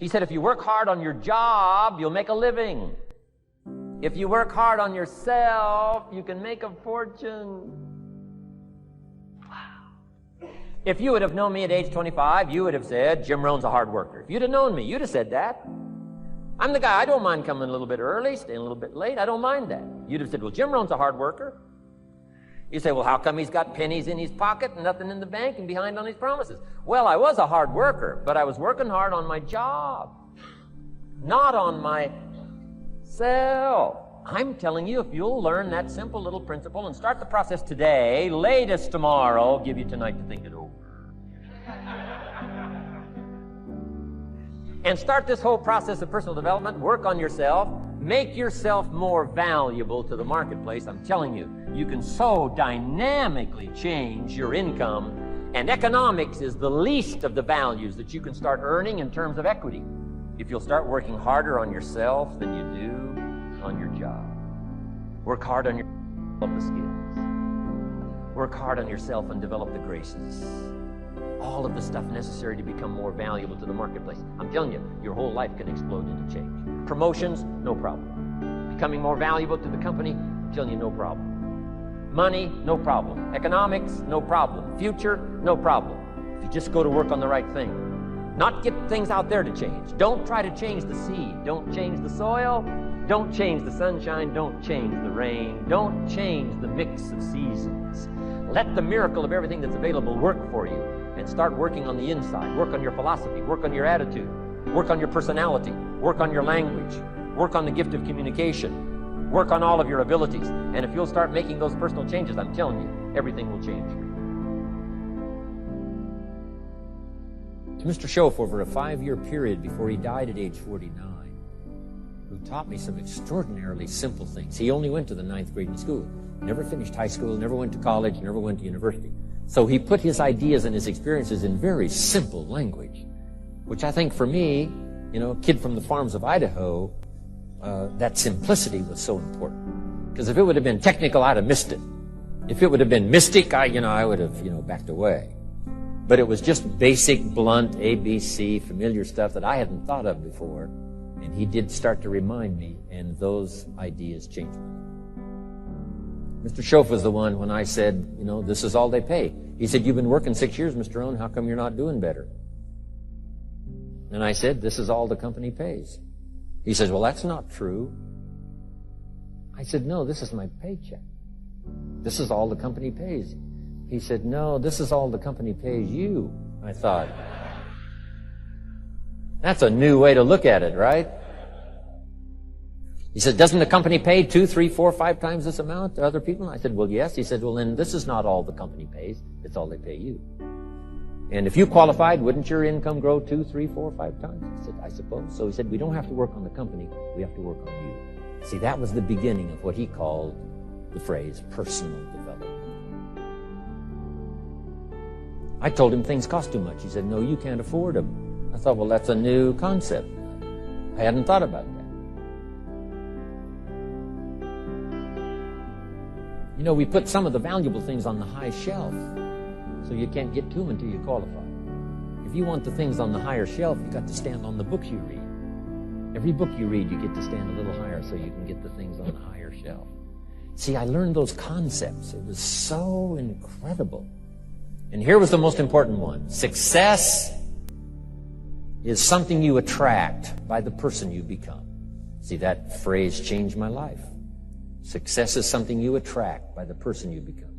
He said, if you work hard on your job, you'll make a living. If you work hard on yourself, you can make a fortune. Wow. If you would have known me at age 25, you would have said, Jim Rohn's a hard worker. If you'd have known me, you'd have said that. I'm the guy, I don't mind coming a little bit early, staying a little bit late. I don't mind that. You'd have said, well, Jim Rohn's a hard worker. You say, well, how come he's got pennies in his pocket and nothing in the bank and behind on his promises? Well, I was a hard worker, but I was working hard on my job, not on myself. I'm telling you, if you'll learn that simple little principle and start the process today, latest tomorrow, I'll give you tonight to think it over. And start this whole process of personal development, work on yourself, make yourself more valuable to the marketplace. I'm telling you, you can so dynamically change your income, and economics is the least of the values that you can start earning in terms of equity if you'll start working harder on yourself than you do on your job. Work hard on your develop the skills. Work hard on yourself and develop the graces. All of the stuff necessary to become more valuable to the marketplace. I'm telling you, your whole life can explode into change. Promotions, no problem. Becoming more valuable to the company, I'm telling you, no problem. Money, no problem. Economics, no problem. Future, no problem. If you just go to work on the right thing. Not get things out there to change. Don't try to change the seed. Don't change the soil. Don't change the sunshine. Don't change the rain. Don't change the mix of seasons. Let the miracle of everything that's available work for you, and start working on the inside. Work on your philosophy. Work on your attitude. Work on your personality. Work on your language. Work on the gift of communication. Work on all of your abilities. And if you'll start making those personal changes, I'm telling you, everything will change for you. To Mr. Schoaf, over a 5-year period before he died at age 49, who taught me some extraordinarily simple things. He only went to the 9th grade in school. Never finished high school, never went to college, never went to university. So he put his ideas and his experiences in very simple language, which I think for me, a kid from the farms of Idaho, that simplicity was so important. Because if it would have been technical, I'd have missed it. If it would have been mystic, I would have, backed away. But it was just basic, blunt, ABC, familiar stuff that I hadn't thought of before. And he did start to remind me, and those ideas changed me. Mr. Schoaf was the one when I said, this is all they pay. He said, you've been working 6 years, Mr. Rohn, how come you're not doing better? And I said, this is all the company pays. He says, well, that's not true. I said, no, this is my paycheck. This is all the company pays. He said, no, this is all the company pays you. I thought, that's a new way to look at it, right? He said, doesn't the company pay 2, 3, 4, 5 times this amount to other people? I said, well, yes. He said, well, then this is not all the company pays. It's all they pay you. And if you qualified, wouldn't your income grow 2, 3, 4, 5 times? I said, I suppose. So he said, we don't have to work on the company. We have to work on you. See, that was the beginning of what he called the phrase personal development. I told him things cost too much. He said, no, you can't afford them. I thought, well, that's a new concept. I hadn't thought about that. We put some of the valuable things on the high shelf, so you can't get to them until you qualify. If you want the things on the higher shelf, you've got to stand on the books you read. Every book you read, you get to stand a little higher so you can get the things on the higher shelf. See, I learned those concepts. It was so incredible. And here was the most important one. Success is something you attract by the person you become. See, that phrase changed my life. Success is something you attract by the person you become.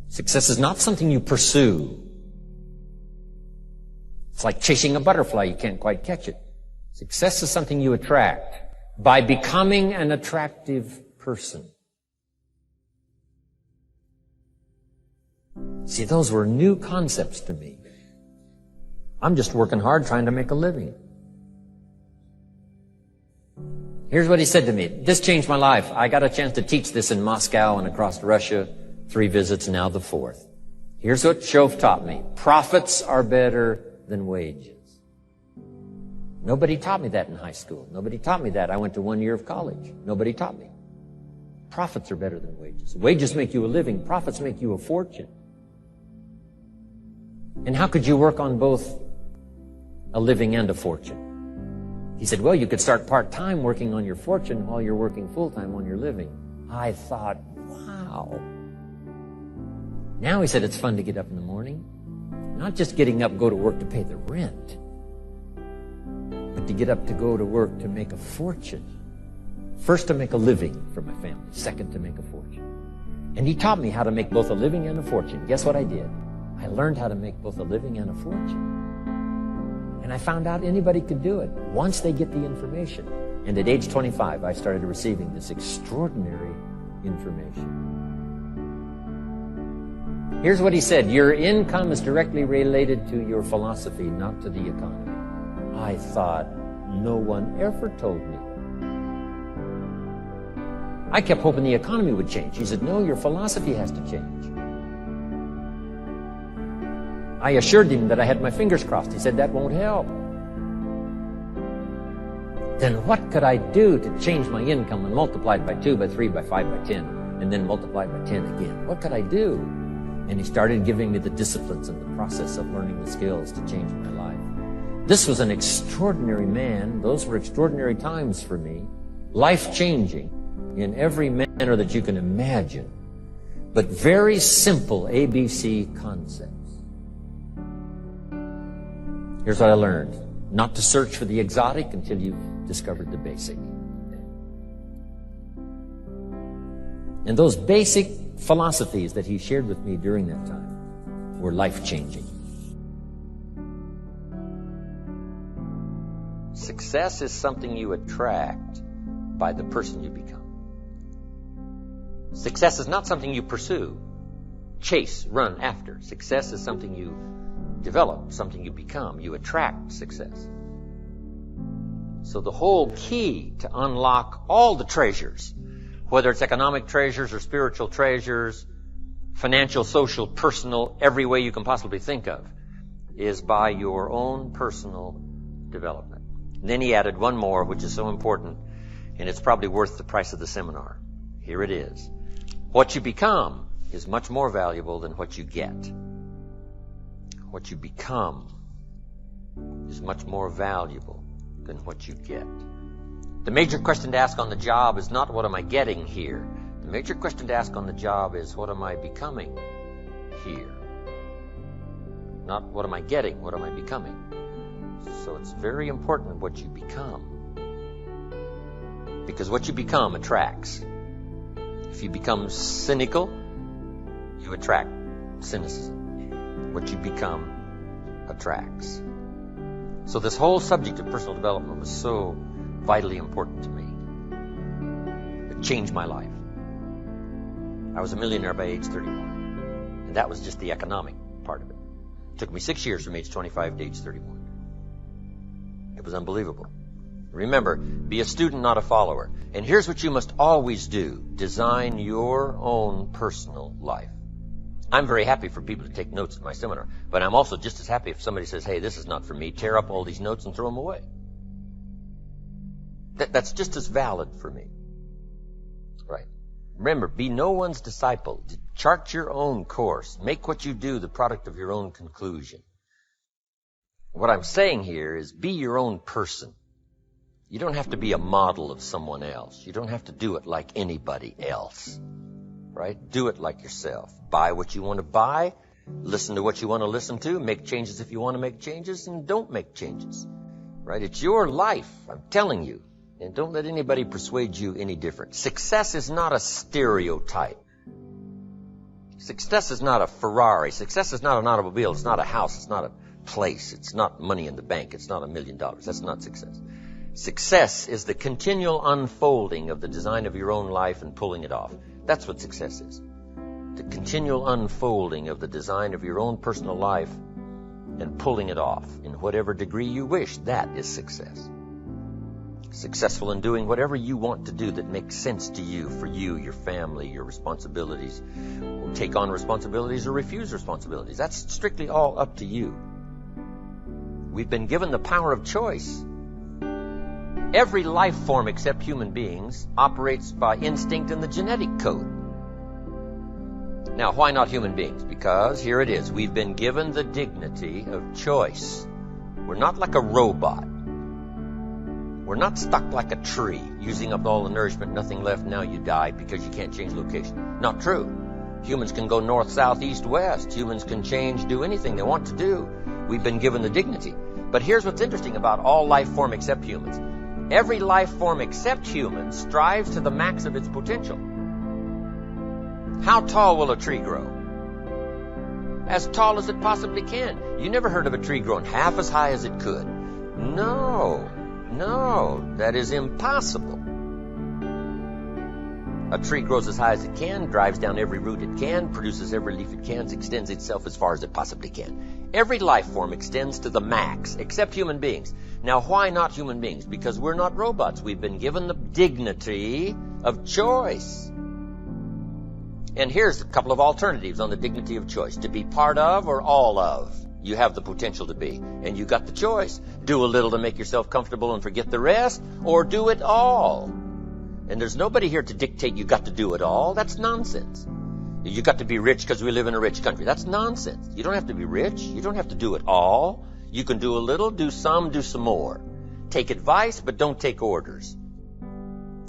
Success is not something you pursue. It's like chasing a butterfly. You can't quite catch it. Success is something you attract by becoming an attractive person. See, those were new concepts to me. I'm just working hard trying to make a living. Here's what he said to me. This changed my life. I got a chance to teach this in Moscow and across Russia. 3 visits, now the 4th. Here's what Schoaf taught me. Profits are better than wages. Nobody taught me that in high school. Nobody taught me that. I went to 1 year of college. Nobody taught me. Profits are better than wages. Wages make you a living. Profits make you a fortune. And how could you work on both a living and a fortune. He said, well, you could start part-time working on your fortune while you're working full-time on your living. I thought, wow. Now he said it's fun to get up in the morning. Not just getting up, go to work to pay the rent, but to get up to go to work to make a fortune. First, to make a living for my family. Second, to make a fortune. And he taught me how to make both a living and a fortune. Guess what I did? I learned how to make both a living and a fortune. And I found out anybody could do it once they get the information. And at age 25, I started receiving this extraordinary information. Here's what he said: your income is directly related to your philosophy, not to the economy. I thought, no one ever told me. I kept hoping the economy would change. He said, no, your philosophy has to change. I assured him that I had my fingers crossed. He said, that won't help. Then what could I do to change my income and multiply it by 2, by 3, by 5, by 10, and then multiply it by 10 again? What could I do? And he started giving me the disciplines and the process of learning the skills to change my life. This was an extraordinary man. Those were extraordinary times for me. Life-changing in every manner that you can imagine. But very simple ABC concepts. Here's what I learned: not to search for the exotic until you've discovered the basic. And those basic philosophies that he shared with me during that time were life-changing. Success is something you attract by the person you become. Success is not something you pursue, chase, run after. Success is something you develop, something you become. You attract success. So the whole key to unlock all the treasures, whether it's economic treasures or spiritual treasures, financial, social, personal, every way you can possibly think of, is by your own personal development. And then he added one more, which is so important, and it's probably worth the price of the seminar. Here it is. What you become is much more valuable than what you get. What you become is much more valuable than what you get. The major question to ask on the job is not what am I getting here. The major question to ask on the job is what am I becoming here. Not what am I getting, what am I becoming. So it's very important what you become. Because what you become attracts. If you become cynical, you attract cynicism. What you become attracts. So this whole subject of personal development was so vitally important to me. It changed my life. I was a millionaire by age 31. And that was just the economic part of it. It took me 6 years from age 25 to age 31. It was unbelievable. Remember, be a student, not a follower. And here's what you must always do. Design your own personal life. I'm very happy for people to take notes at my seminar, but I'm also just as happy if somebody says, hey, this is not for me, tear up all these notes and throw them away. That's just as valid for me. Right. Remember, be no one's disciple. Chart your own course. Make what you do the product of your own conclusion. What I'm saying here is be your own person. You don't have to be a model of someone else. You don't have to do it like anybody else. Right? Do it like yourself. Buy what you want to buy. Listen to what you want to listen to. Make changes if you want to make changes, and don't make changes. Right? It's your life, I'm telling you. And don't let anybody persuade you any different. Success is not a stereotype. Success is not a Ferrari. Success is not an automobile. It's not a house. It's not a place. It's not money in the bank. It's not $1 million. That's not success. Success is the continual unfolding of the design of your own life and pulling it off. That's what success is. The continual unfolding of the design of your own personal life and pulling it off in whatever degree you wish. That is success. Successful in doing whatever you want to do that makes sense to you, for you, your family, your responsibilities. Or take on responsibilities or refuse responsibilities. That's strictly all up to you. We've been given the power of choice. Every life form except human beings operates by instinct in the genetic code. Now, why not human beings? Because here it is. We've been given the dignity of choice. We're not like a robot. We're not stuck like a tree, using up all the nourishment, nothing left, now you die because you can't change location. Not true. Humans can go north, south, east, west. Humans can change, do anything they want to do. We've been given the dignity. But here's what's interesting about all life form except humans. Every life form except humans strives to the max of its potential. How tall will a tree grow? As tall as it possibly can. You never heard of a tree growing half as high as it could. No, that is impossible. A tree grows as high as it can, drives down every root it can, produces every leaf it can, extends itself as far as it possibly can. Every life form extends to the max, except human beings. Now, why not human beings? Because we're not robots. We've been given the dignity of choice. And here's a couple of alternatives on the dignity of choice. To be part of or all of. You have the potential to be. And you got the choice. Do a little to make yourself comfortable and forget the rest, or do it all. And there's nobody here to dictate you got to do it all. That's nonsense. You got to be rich because we live in a rich country. That's nonsense. You don't have to be rich. You don't have to do it all. You can do a little, do some more. Take advice, but don't take orders.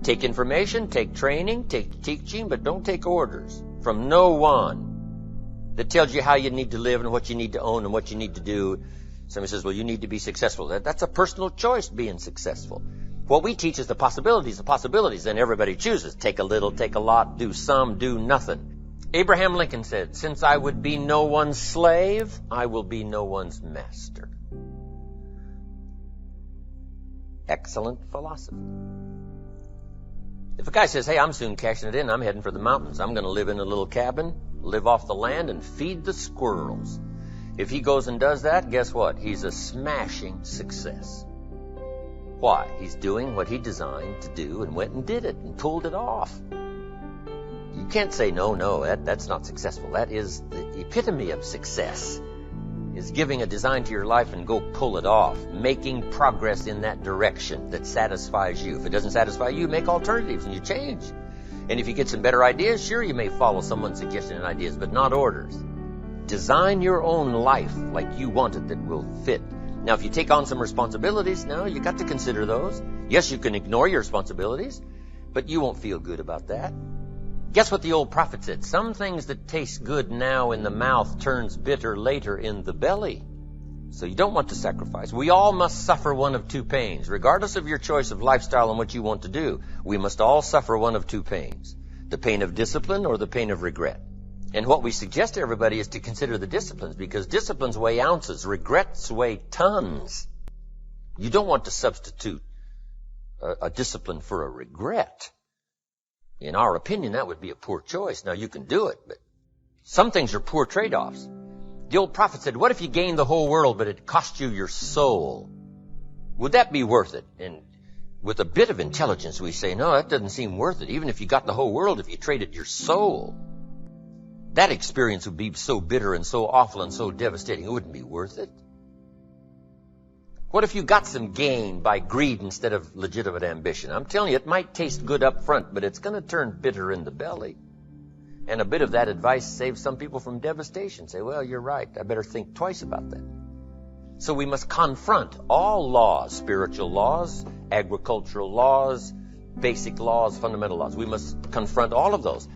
Take information, take training, take teaching, but don't take orders from no one that tells you how you need to live and what you need to own and what you need to do. Somebody says, well, you need to be successful. That's a personal choice, being successful. What we teach is the possibilities, and everybody chooses. Take a little, take a lot, do some, do nothing. Abraham Lincoln said, since I would be no one's slave, I will be no one's master. Excellent philosophy. If a guy says, hey, I'm soon cashing it in, I'm heading for the mountains, I'm going to live in a little cabin, live off the land, and feed the squirrels. If he goes and does that, guess what? He's a smashing success. Why? He's doing what he designed to do and went and did it and pulled it off. You can't say, no, that's not successful. That is the epitome of success, is giving a design to your life and go pull it off, making progress in that direction that satisfies you. If it doesn't satisfy you, make alternatives and you change. And if you get some better ideas, sure, you may follow someone's suggestion and ideas, but not orders. Design your own life like you want it that will fit. Now, if you take on some responsibilities, now you got to consider those. Yes, you can ignore your responsibilities, but you won't feel good about that. Guess what the old prophet said? Some things that taste good now in the mouth turns bitter later in the belly. So you don't want to sacrifice. We all must suffer one of two pains. Regardless of your choice of lifestyle and what you want to do, we must all suffer one of two pains. The pain of discipline or the pain of regret. And what we suggest to everybody is to consider the disciplines, because disciplines weigh ounces, regrets weigh tons. You don't want to substitute a discipline for a regret. In our opinion, that would be a poor choice. Now, you can do it, but some things are poor trade-offs. The old prophet said, what if you gained the whole world, but it cost you your soul? Would that be worth it? And with a bit of intelligence, we say, no, that doesn't seem worth it. Even if you got the whole world, if you traded your soul, that experience would be so bitter and so awful and so devastating, it wouldn't be worth it. What if you got some gain by greed instead of legitimate ambition? I'm telling you, it might taste good up front, but it's going to turn bitter in the belly. And a bit of that advice saves some people from devastation. Say, well, you're right. I better think twice about that. So we must confront all laws, spiritual laws, agricultural laws, basic laws, fundamental laws. We must confront all of those.